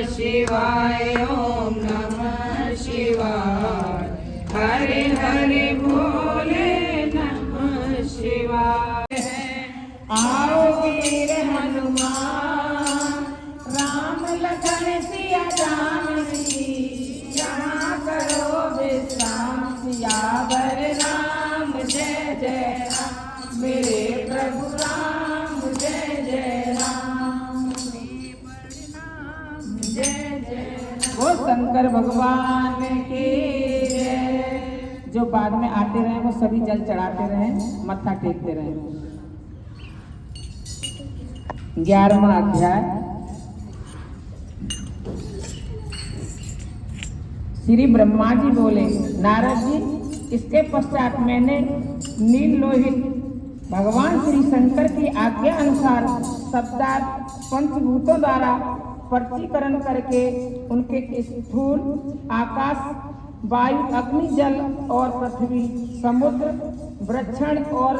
शिवाय ओम नमः शिवाय हरे हरे बोले नमः शिवाय। आओ वीर हनुमान राम लखन सिया जानकी यहाँ करो विश्राम सियावर राम जय जय राम मेरे प्रभु राम जय जय राम जय जय वो शंकर भगवान के जो बाद में आते रहे वो सभी जल चढ़ाते रहे मत्था टेकते रहे। 11वां अध्याय। श्री ब्रह्मा जी बोले, नारद जी, इसके पश्चात मैंने नील लोहित भगवान श्री शंकर की आज्ञा अनुसार शब्दार्थ पंचभूतों द्वारा पर्चीकरण करके उनके स्थूल आकाश, वायु, अग्नि, जल और पृथ्वी, समुद्र, वृक्षण और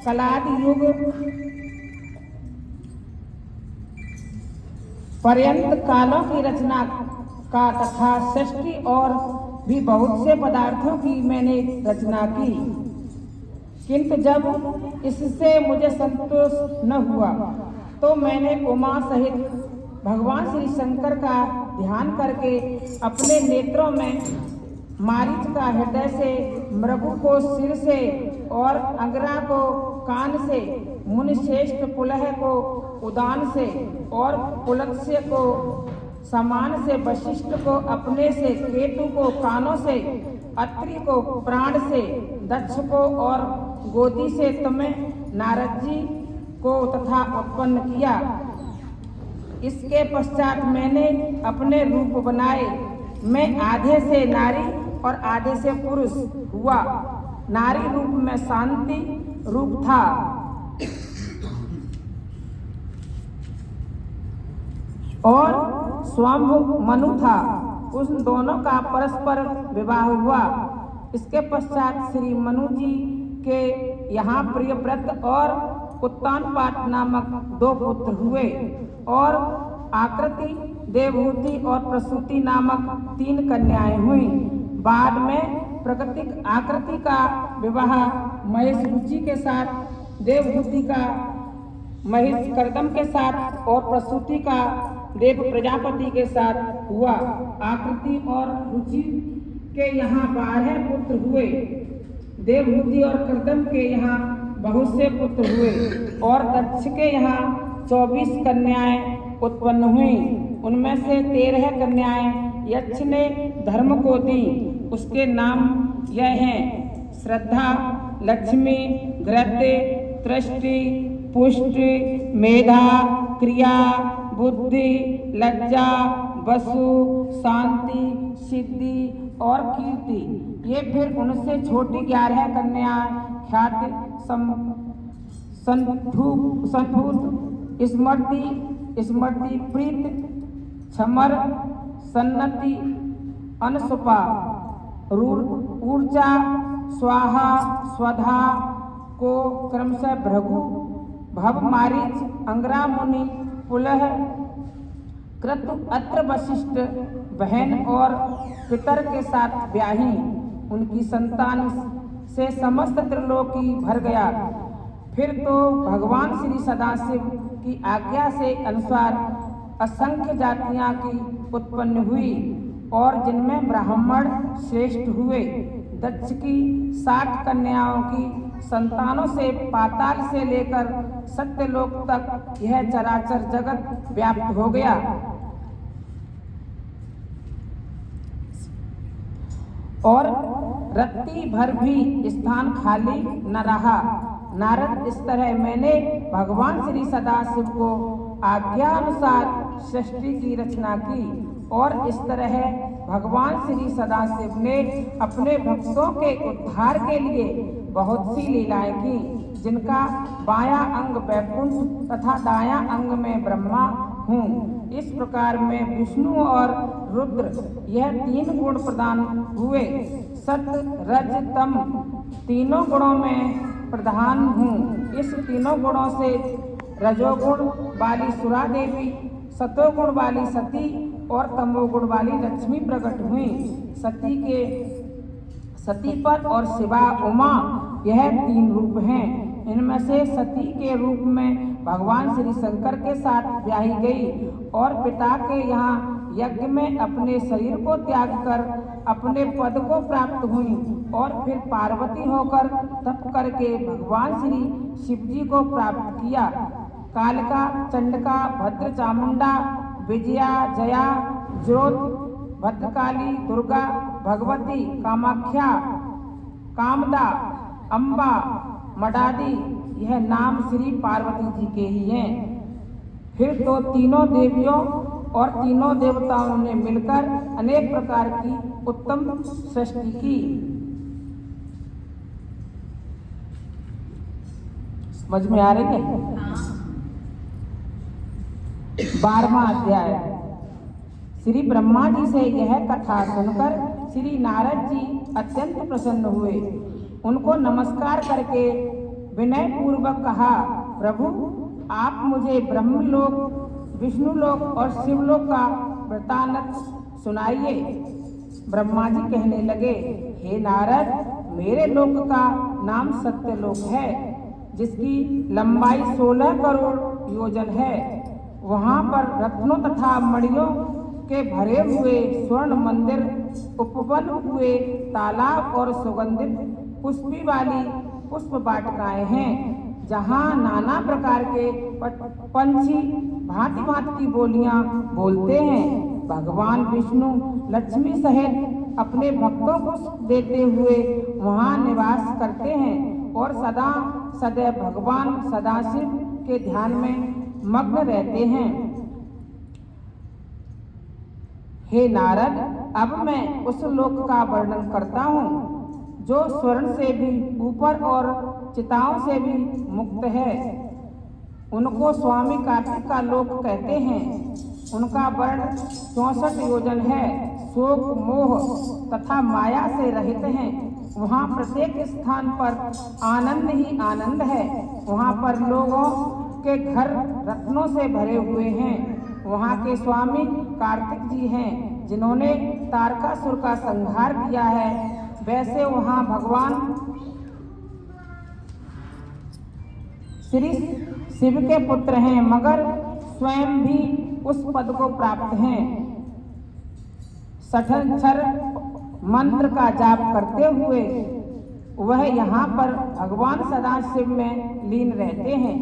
कलादि युग पर्यंत कालों की रचना का तथा सृष्टि और भी बहुत से पदार्थों की मैंने रचना की। किंतु जब इससे मुझे संतोष न हुआ तो मैंने उमा सहित भगवान श्री शंकर का ध्यान करके अपने नेत्रों में मारीच का हृदय से, मृगु को सिर से और अंगरा को कान से, मुनिश्रेष्ठ पुलह को उदान से और पुलत्स्य को समान से, वशिष्ठ को अपने से, केतु को कानों से, अत्रि को प्राण से, दक्ष को और गोदी से तुम्हें नारद जी को तथा उत्पन्न किया। इसके पश्चात मैंने अपने रूप बनाए। मैं आधे से नारी और आधे से पुरुष हुआ। नारी रूप में शांति रूप था और स्वयं मनु था। उन दोनों का परस्पर विवाह हुआ। इसके पश्चात श्री मनु जी के यहाँ प्रियव्रत और उत्तानपाद नामक 2 पुत्र हुए और आकृति, देवहूति और प्रसूति नामक 3 कन्याएं हुई। बाद में प्राकृतिक आकृति का विवाह महेश रुचि के साथ, देवहूति का महेश कर्दम के साथ और प्रसूति का देव प्रजापति के साथ हुआ। आकृति और रुचि के यहाँ 12 पुत्र हुए। देवहूति और कर्दम के यहाँ बहुत से पुत्र हुए और दक्ष के यहाँ 24 कन्याएं उत्पन्न हुई। उनमें से 13 कन्याएं यक्ष ने धर्म को दी। उसके नाम यह हैं: श्रद्धा, लक्ष्मी, घृत्य, तृष्टि, पुष्टि, मेधा, क्रिया, बुद्धि, लज्जा, वसु, शांति, सिद्धि और कीर्ति। ये फिर उनसे छोटी 11 कन्याएं ख्याति, संभूत, स्मृति, प्रीत, क्षमर, सन्नति, अनसुपा, ऊर्जा, स्वाहा, स्वधा को क्रमशः भृगु, भव, मारीच, अंगरा, मुनि, पुलह, क्रतु, अत्र, वशिष्ठ, बहन और पितर के साथ ब्याही। उनकी संतान से समस्त त्रिलोकी भर गया। फिर तो भगवान श्री सदाशिव की आज्ञा से अनुसार असंख्य जातियां की उत्पन्न हुई और जिनमें ब्राह्मण श्रेष्ठ हुए। दक्ष की 60 कन्याओं की संतानों से पाताल से लेकर सत्यलोक तक यह चराचर जगत व्याप्त हो गया। और रत्ती भर भी स्थान खाली न रहा। नारद, इस तरह मैंने भगवान श्री सदाशिव को आज्ञा अनुसार सृष्टि की रचना की और इस तरह भगवान श्री सदाशिव ने अपने भक्तों के उद्धार के लिए बहुत सी लीलाएं की, जिनका बायां अंग वैकुंठ तथा दायां अंग में ब्रह्मा हूँ। इस प्रकार में विष्णु और रुद्र यह 3 गुण प्रदान हुए। सत रज तम तीनों गुणों में प्रधान हूँ। इस तीनों गुणों से रजोगुण वाली सुरा देवी, सतोगुण वाली सती और तमोगुण वाली लक्ष्मी प्रकट हुई। सतीपद और शिवा उमा यह 3 रूप हैं। इनमें से सती के रूप में भगवान श्री शंकर के साथ ब्याही गई और पिता के यहाँ यज्ञ में अपने शरीर को त्याग कर अपने पद को प्राप्त हुई और फिर पार्वती होकर तप करके भगवान श्री शिव जी को प्राप्त किया। कालिका, चंडका, भद्र चामुंडा, विजया, जया, ज्योति, भद्रकाली, दुर्गा, भगवती, कामाख्या, कामदा, अम्बा, मडादी यह नाम श्री पार्वती जी के ही हैं। फिर तो तीनों देवियों और तीनों देवताओं ने मिलकर अनेक प्रकार की उत्तम सृष्टि की। समझ में आ रही है? 12वां अध्याय। श्री ब्रह्मा जी से यह कथा सुनकर श्री नारद जी अत्यंत प्रसन्न हुए। उनको नमस्कार करके विनय पूर्वक कहा, प्रभु आप मुझे ब्रह्मलोक, विष्णुलोक और शिवलोक का वृत्तांत सुनाइए। ब्रह्मा जी कहने लगे, हे नारद, मेरे लोक का नाम सत्यलोक है, जिसकी लंबाई 16 करोड़ योजन है। वहाँ पर रत्नों तथा मणियों के भरे हुए स्वर्ण मंदिर, उपवन हुए तालाब और सुगंधित पुष्पी वाली पुष्प वाटिकाएं हैं, जहाँ नाना प्रकार के पंछी भांति भांति की बोलियां बोलते हैं। भगवान विष्णु लक्ष्मी सहित अपने भक्तों को सुख देते हुए वहाँ निवास करते हैं और सदा सदैव भगवान सदाशिव के ध्यान में मग्न रहते हैं। हे नारद, अब मैं उस लोक का वर्णन करता हूँ जो स्वर्ण से भी ऊपर और चिताओं से भी मुक्त है। उनको स्वामी कार्तिक का लोक कहते हैं। उनका वर्ण 64 योजन है। शोक, मोह तथा माया से रहित हैं। वहाँ प्रत्येक स्थान पर आनंद ही आनंद है। वहाँ पर लोगों के घर रत्नों से भरे हुए हैं। वहाँ के स्वामी कार्तिक जी हैं, जिन्होंने तारकासुर का संहार किया है। वैसे वहाँ भगवान श्री शिव के पुत्र हैं, मगर स्वयं भी उस पद को प्राप्त हैं। षट्क्षर मंत्र का जाप करते हुए वह यहाँ पर भगवान सदाशिव में लीन रहते हैं।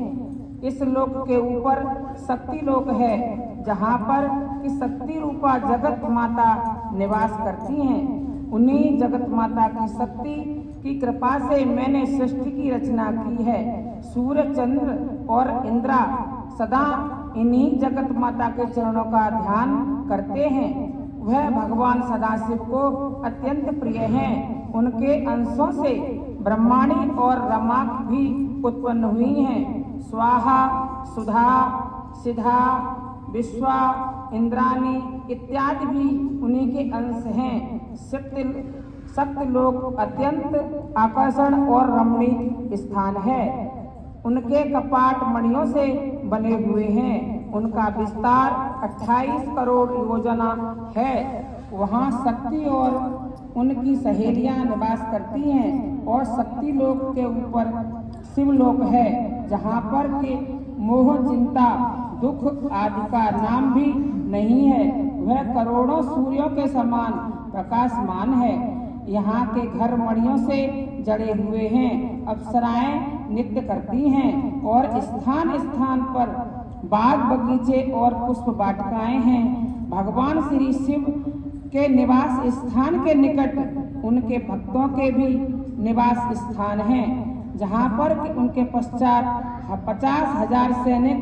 इस लोक के ऊपर शक्ति लोक है, जहाँ पर कि शक्ति रूपा जगत माता निवास करती हैं। उन्हीं जगत माता की शक्ति की कृपा से मैंने सृष्टि की रचना की है। सूर्य, चंद्र और इंद्रा सदा इन्हीं जगत माता के चरणों का ध्यान करते हैं। वह भगवान सदाशिव को अत्यंत प्रिय हैं। उनके अंशों से ब्रह्माणी और रमाक भी उत्पन्न हुई हैं। स्वाहा, सुधा, सिधा, विश्वा, इंद्राणी इत्यादि भी उन्हीं के अंश हैं। सत्य लोक अत्यंत आकर्षण और रमणीक स्थान है। उनके कपाट मणियों से बने हुए हैं। उनका विस्तार 28 करोड़ योजना है। वहाँ शक्ति और उनकी सहेलियां निवास करती हैं और शक्ति लोक के ऊपर शिवलोक है, जहाँ पर के मोह, चिंता, दुख आदि का नाम भी नहीं है। वह करोड़ों सूर्यों के समान प्रकाशमान है। यहाँ के घर मणियों से जड़े हुए हैं। अप्सराएं नृत्य करती हैं और स्थान स्थान पर बाग बगीचे और पुष्प वाटिकाएं हैं। भगवान श्री शिव के निवास स्थान के निकट उनके भक्तों के भी निवास स्थान हैं। जहाँ पर कि उनके पश्चात 50,000 सैनिक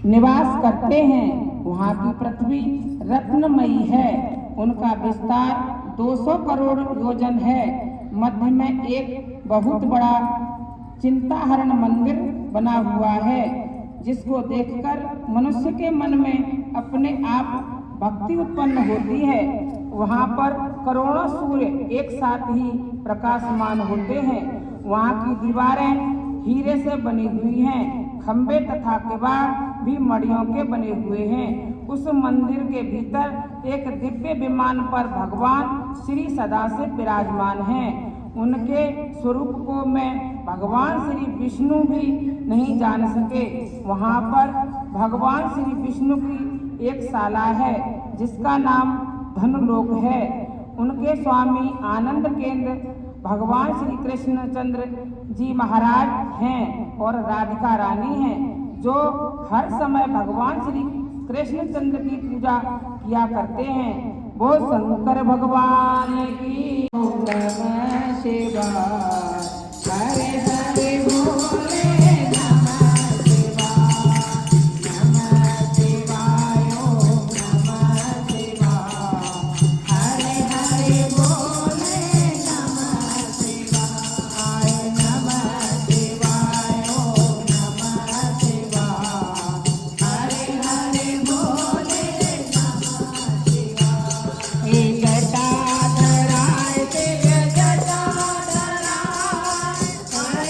निवास करते हैं। वहाँ की पृथ्वी रत्नमयी है। उनका विस्तार 200 करोड़ योजन है। मध्य में एक बहुत बड़ा चिंताहरण मंदिर बना हुआ है, जिसको देखकर मनुष्य के मन में अपने आप भक्ति उत्पन्न होती है। वहाँ पर करोड़ों सूर्य एक साथ ही प्रकाशमान होते हैं। वहाँ की दीवारें हीरे से बनी हुई हैं। खंबे तथा किवाड़ भी मड़ियों के बने हुए हैं। उस मंदिर के भीतर एक दिव्य विमान पर भगवान श्री सदाशिव विराजमान हैं। उनके स्वरूप को मैं भगवान श्री विष्णु भी नहीं जान सके। वहाँ पर भगवान श्री विष्णु की एक शाला है, जिसका नाम धनुलोक है। उनके स्वामी आनंद केंद्र भगवान श्री कृष्णचंद्र जी महाराज हैं और राधिका रानी हैं, जो हर समय भगवान श्री कृष्णचंद्र की पूजा किया करते हैं। वो शंकर भगवान की ओम नमः शिवाय। हरे हरे बोले नमः शिवाय, नमः शिवाय, ओम नमः शिवाय। हरे हरे बोले नमः शिवाय, नमः शिवाय, ओम नमः शिवाय। हरे हरे बोले नमः शिवाय। जटाधराय शिव जटाधराय, हरे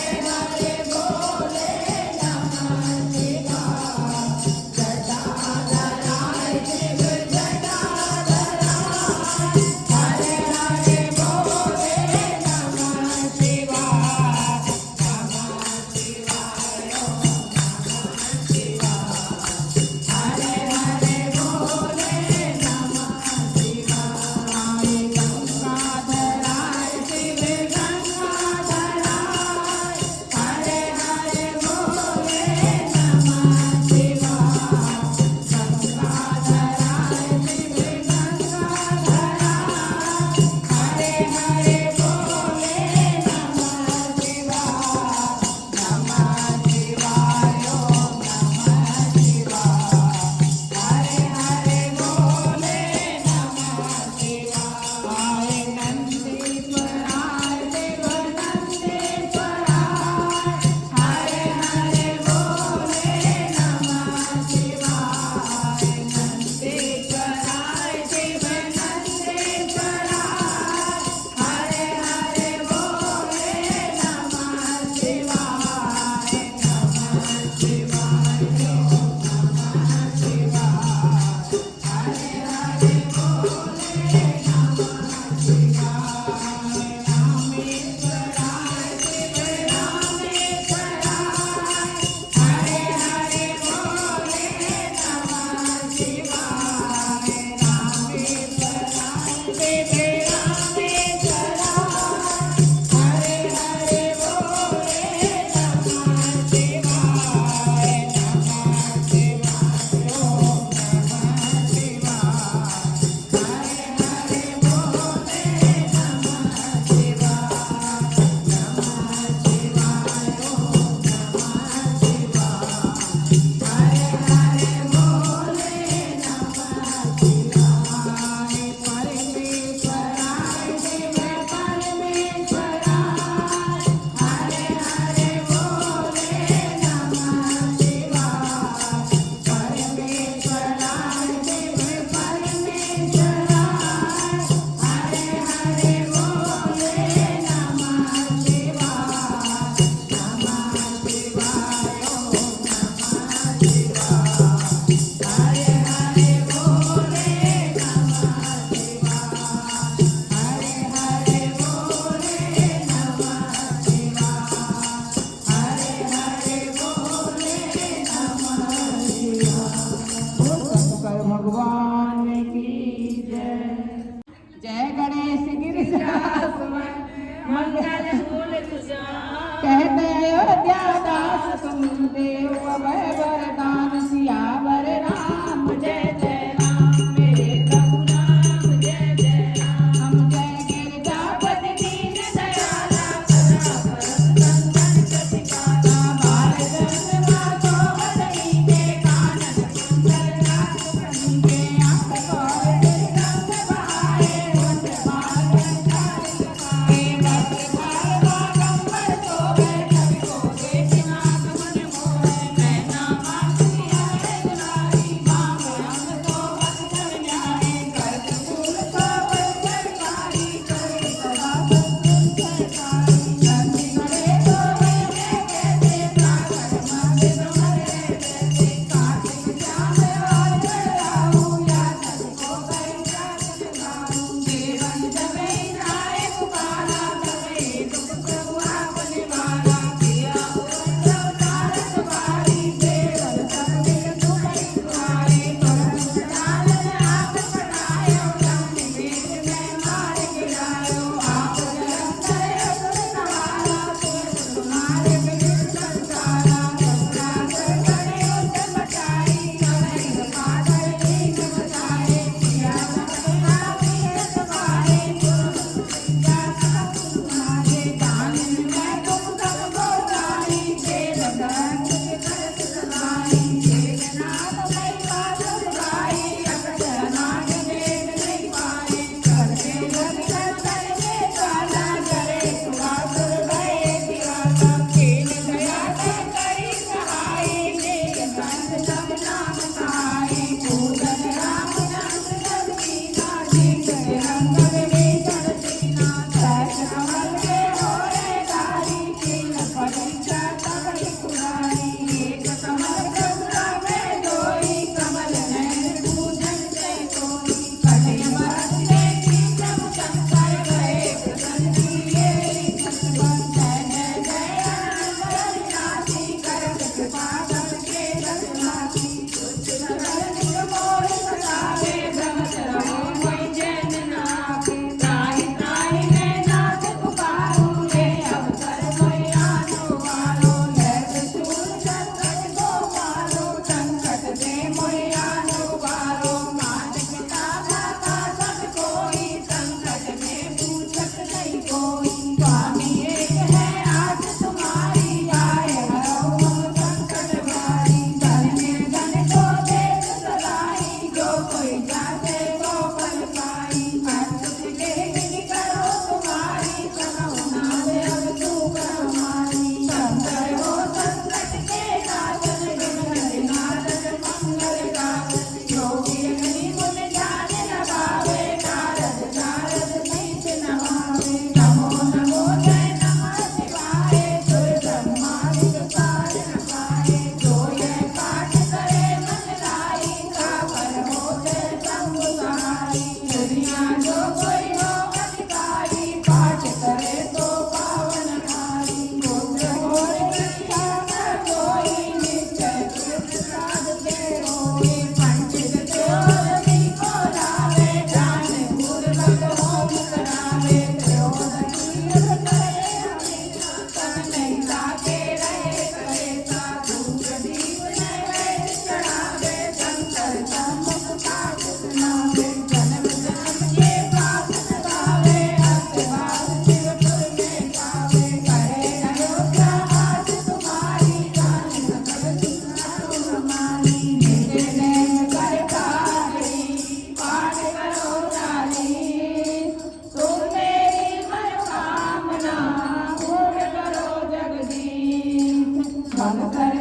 मन करे